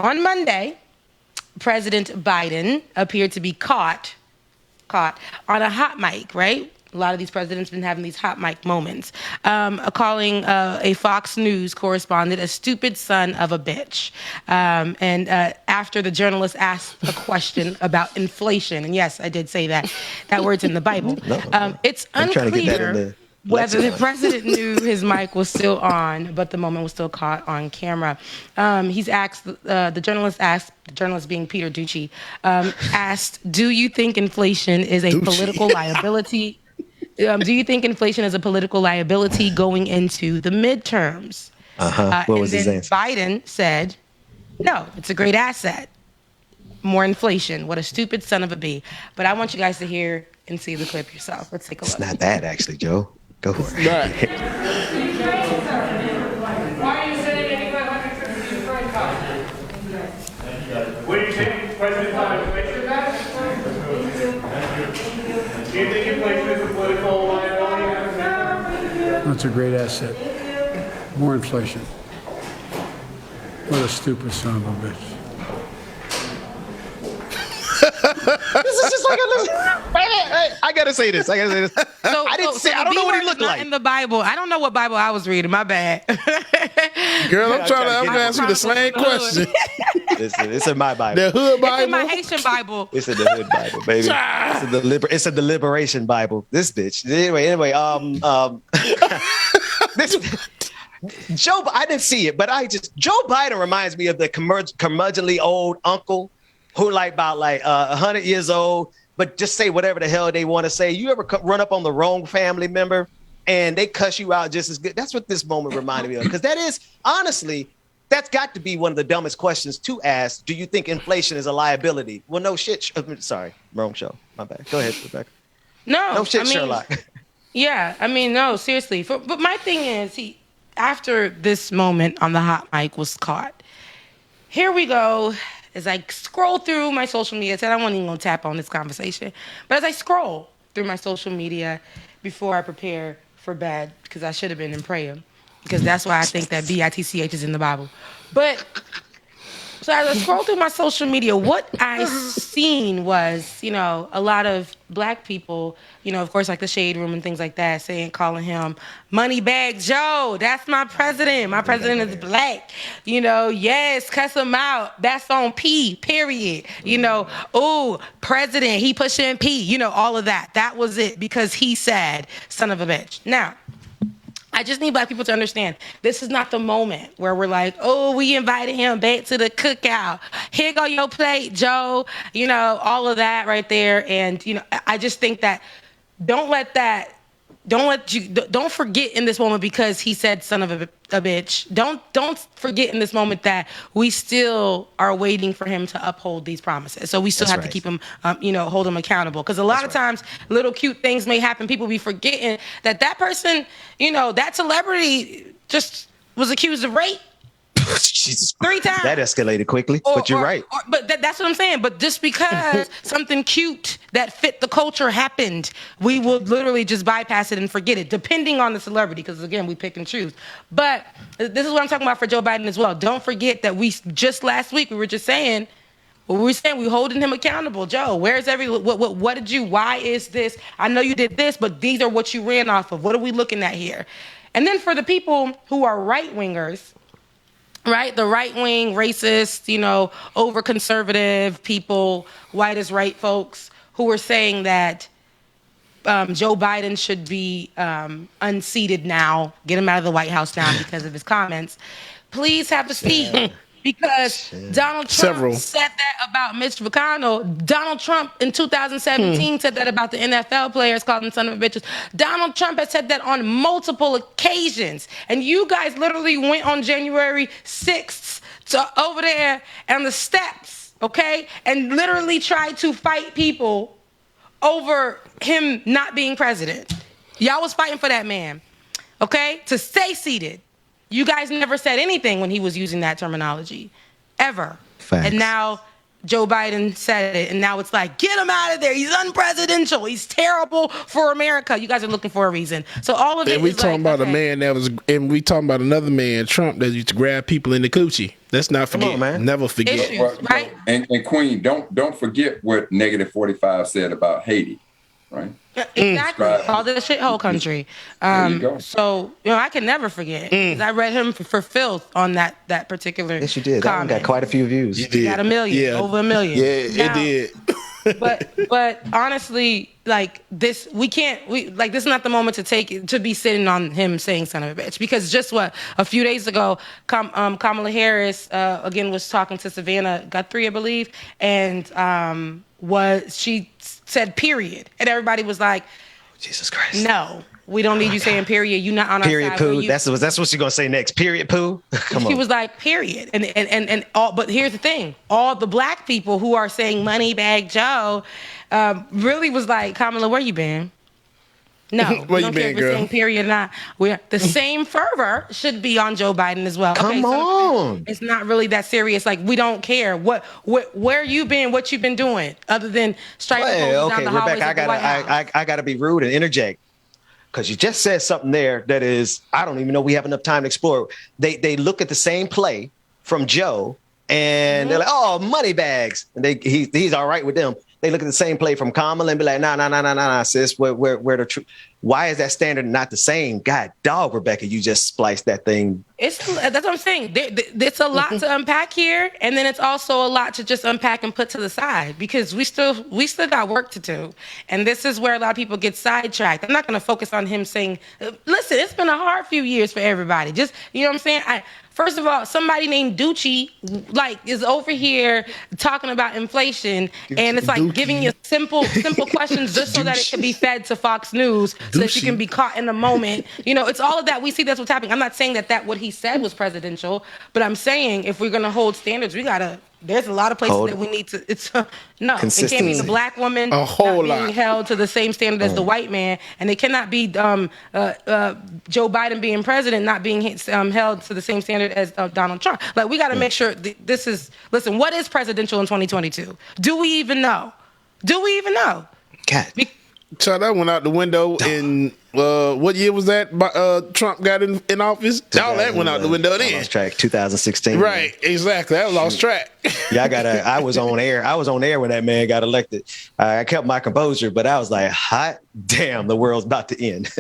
On Monday, President Biden appeared to be caught on a hot mic, right? A lot of these presidents have been having these hot mic moments, calling a Fox News correspondent a stupid son of a bitch. And after the journalist asked a question about inflation, and yes, I did say that. That word's in the Bible. It's unclear whether the president knew his mic was still on, but the moment was still caught on camera. The journalist being Peter Doocy, asked, do you think inflation is a political liability? Do you think inflation is a political liability going into the midterms? What was his answer? Biden said, no, it's a great asset. More inflation. What a stupid son of a bee. But I want you guys to hear and see the clip yourself. Let's take a look. It's not bad, actually, Joe. Go for it. Why are you saying any 500 trips to Ukraine cost? What do you think President Biden inflation that? Do you think inflation is a political liability? That's a great asset. More inflation. What a stupid son of a bitch. This is just like I gotta say this. I don't know what he looked like in the Bible. I don't know what Bible I was reading. My bad. Girl, I'm trying to ask you the same question. It's in my Bible. The hood Bible. It's in my Haitian Bible. It's in the hood Bible, baby. It's a deliberation Bible. This bitch. Anyway. I didn't see it, but Joe Biden reminds me of the curmudgeonly old uncle who about 100 years old, but just say whatever the hell they want to say. You ever run up on the wrong family member and they cuss you out just as good? That's what this moment reminded me of. Because that is, honestly, that's got to be one of the dumbest questions to ask. Do you think inflation is a liability? Well, no shit. Sorry, wrong show. My bad. Go ahead, Rebecca. No shit, Sherlock. Yeah, no, seriously. But my thing is, after this moment on the hot mic was caught, here we go. As I scroll through my social media, I said I wasn't even going to tap on this conversation, but as I scroll through my social media before I prepare for bed, because I should have been in prayer, because that's why I think that BITCH is in the Bible. But so as I scroll through my social media, what I seen was, a lot of black people, of course, like the Shade Room and things like that, calling him Moneybag Joe. That's my president. My president is black. Yes, cuss him out. That's on P, period. President, he pushing P, all of that. That was it, because he said, son of a bitch. Now, I just need black people to understand this is not the moment where we're like, oh, we invited him back to the cookout. Here go your plate, Joe. All of that right there. And, I just think that don't forget in this moment, because he said son of a bitch. Don't forget in this moment that we still are waiting for him to uphold these promises. So we still have to keep him, hold him accountable. Because a lot of times little cute things may happen. People be forgetting that person, that celebrity just was accused of rape. Jesus, 3 times. That escalated quickly, but you're right. But that's what I'm saying. But just because something cute that fit the culture happened, we will literally just bypass it and forget it, depending on the celebrity, because, again, we pick and choose. But this is what I'm talking about for Joe Biden as well. Don't forget that just last week, we were just saying, we're holding him accountable. Joe, where's what did you, why is this? I know you did this, but these are what you ran off of. What are we looking at here? And then for the people who are right-wingers, right? The right-wing, racist, over-conservative people, white as right folks who are saying that Joe Biden should be unseated now, get him out of the White House now because of his comments. Please have a seat. Because Donald Trump said that about Mitch McConnell. Donald Trump in 2017 said that about the NFL players, called them son of bitches. Donald Trump has said that on multiple occasions. And you guys literally went on January 6th to over there on the steps, okay? And literally tried to fight people over him not being president. Y'all was fighting for that man, okay? To stay seated. You guys never said anything when he was using that terminology, ever. Facts. And now Joe Biden said it, and now it's like, get him out of there. He's unpresidential. He's terrible for America. You guys are looking for a reason. So all of it And we is talking like, about a man that was, and we talking about another man, Trump, that used to grab people in the coochie. Let's not forget, on, man. never forget. Issues, right? And Queen, don't forget what Negative 45 said about Haiti, right? Exactly. Called it a shithole country. There you go. So, I can never forget. 'Cause I read him for filth on that particular Yes, you did. That one comment. got quite a few views. He got 1 million, over 1 million. Yeah, Now, it did. but honestly, like this is not the moment to be sitting on him saying son of a bitch, because just a few days ago, Kamala Harris again was talking to Savannah Guthrie, I believe, and she said period, and everybody was like, Jesus Christ. no, we don't need you saying period. You're not on our Period side. poo. That's what you're gonna say next. Period poo. Come on. She was like, period. And all, but here's the thing. All the black people who are saying money bag Joe really was like, Kamala, where you been? No, Where we don't you care been, if we're girl? saying period or not. The same fervor should be on Joe Biden as well. Come on. It's not really that serious. Like, we don't care where you been, what you've been doing, other than striking Well, down okay, the hallways Rebecca, of the White House. I gotta be rude and interject, because you just said something there that is, I don't even know we have enough time to explore. They look at the same play from Joe, and they're like, oh, money bags, and he's all right with them. They look at the same play from Kamala and be like, nah, sis, where the truth? Why is that standard not the same? God dog, Rebecca, you just spliced that thing. That's what I'm saying. There's a lot to unpack here, and then it's also a lot to just unpack and put to the side, because we still got work to do, and this is where a lot of people get sidetracked. I'm not going to focus on him saying, "Listen, it's been a hard few years for everybody." Just, you know what I'm saying? First of all, somebody named Doocy is over here talking about inflation, and it's like giving you simple questions just so that it can be fed to Fox News, so that you can be caught in the moment. It's all of that. We see that's what's happening. I'm not saying that what he said was presidential, but I'm saying if we're going to hold standards, there's a lot of places that we need to. It can't be the black woman being held to the same standard as the white man, and it cannot be Joe Biden being president not being held to the same standard as Donald Trump. Like, we got to make sure this is. Listen, what is presidential in 2022? Do we even know? God. So that went out the window in what year was that? Trump got in office. All that went out the window then. Lost track. 2016. Right, exactly. That lost track. Yeah, I was on air. I was on air when that man got elected. I kept my composure, but I was like, hot damn, the world's about to end.